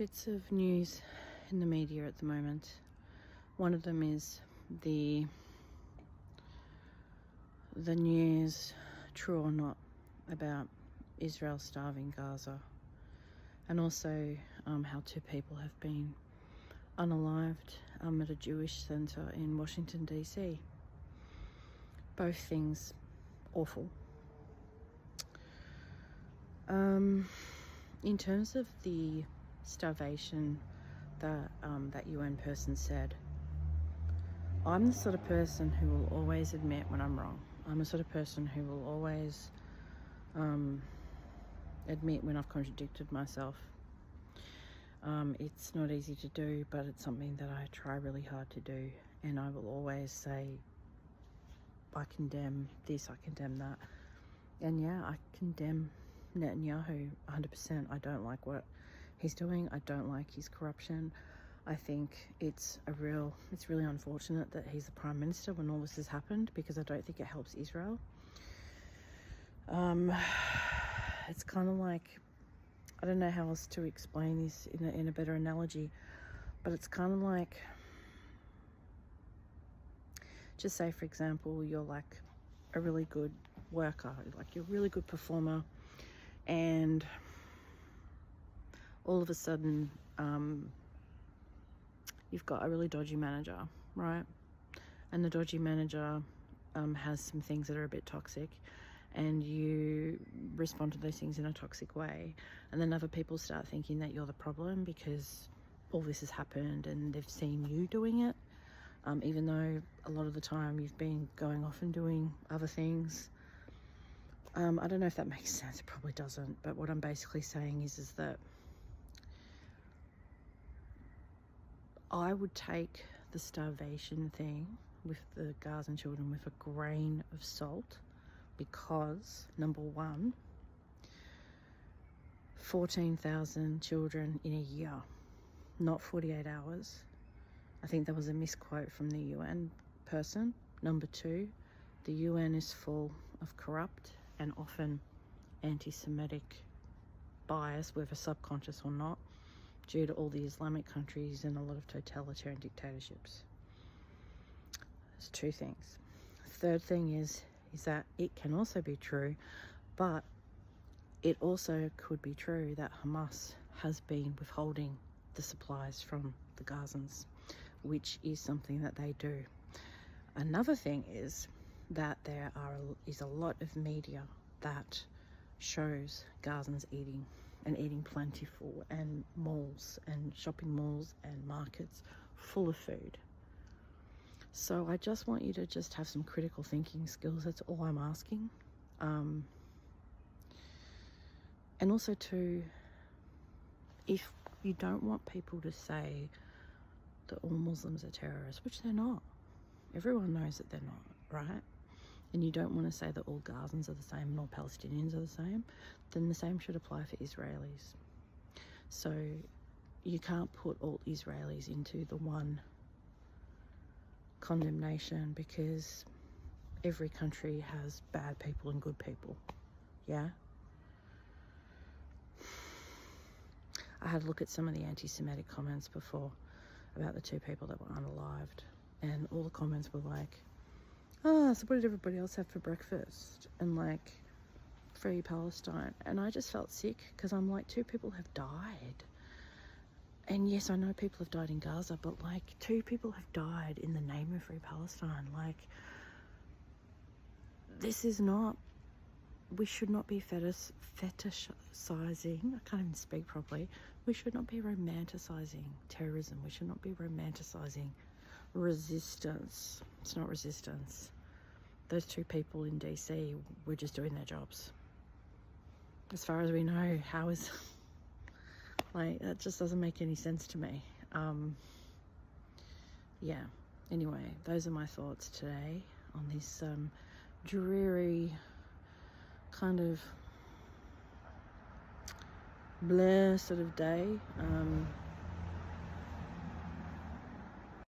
Bits of news in the media at the moment. One of them is the news, true or not, about Israel starving Gaza, and also how 2 people have been unalived at a Jewish centre in Washington DC. Both things awful. In terms of the starvation that that UN person said, I'm the sort of person who will always admit when I'm wrong. I'm the sort of person who will always admit when I've contradicted myself. It's not easy to do, but it's something that I try really hard to do, and I will always say, I condemn this, I condemn that. And yeah, I condemn Netanyahu 100%. I don't like what he's doing. I don't like his corruption. I think it's really unfortunate that he's the Prime Minister when all this has happened, because I don't think it helps Israel. It's kind of like, I don't know how else to explain this in a better analogy, but it's kind of like, just say for example, you're like a really good worker, like you're a really good performer, and all of a sudden you've got a really dodgy manager, right? And the dodgy manager has some things that are a bit toxic, and you respond to those things in a toxic way, and then other people start thinking that you're the problem because all this has happened and they've seen you doing it, even though a lot of the time you've been going off and doing other things. I don't know if that makes sense. It probably doesn't, but what I'm basically saying is that I would take the starvation thing with the Gazan children with a grain of salt, because number one, 14,000 children in a year, not 48 hours. I think that was a misquote from the UN person. Number two, the UN is full of corrupt and often anti-Semitic bias, whether subconscious or not, due to all the Islamic countries and a lot of totalitarian dictatorships. There's 2 things. Third thing is that it can also be true, but it also could be true that Hamas has been withholding the supplies from the Gazans, which is something that they do. Another thing is that there is a lot of media that shows Gazans eating, and eating plentiful, and malls and shopping malls and markets full of food. So I just want you to just have some critical thinking skills. That's all I'm asking. And also too, if you don't want people to say that all Muslims are terrorists, which they're not, everyone knows that they're not, right? And you don't want to say that all Gazans are the same and all Palestinians are the same, then the same should apply for Israelis. So you can't put all Israelis into the one condemnation, because every country has bad people and good people, yeah? I had a look at some of the anti-Semitic comments before about the 2 people that were unalived, and all the comments were like, so what did everybody else have for breakfast? And like, free Palestine. And I just felt sick, because I'm like, 2 people have died. And yes, I know people have died in Gaza, but like 2 people have died in the name of free Palestine. Like, this is not, we should not be fetishizing, I can't even speak properly. We should not be romanticizing terrorism. We should not be romanticizing resistance. It's not resistance. Those 2 people in DC were just doing their jobs. As far as we know, how is, like, that just doesn't make any sense to me. Yeah, anyway, those are my thoughts today on this dreary kind of blur sort of day.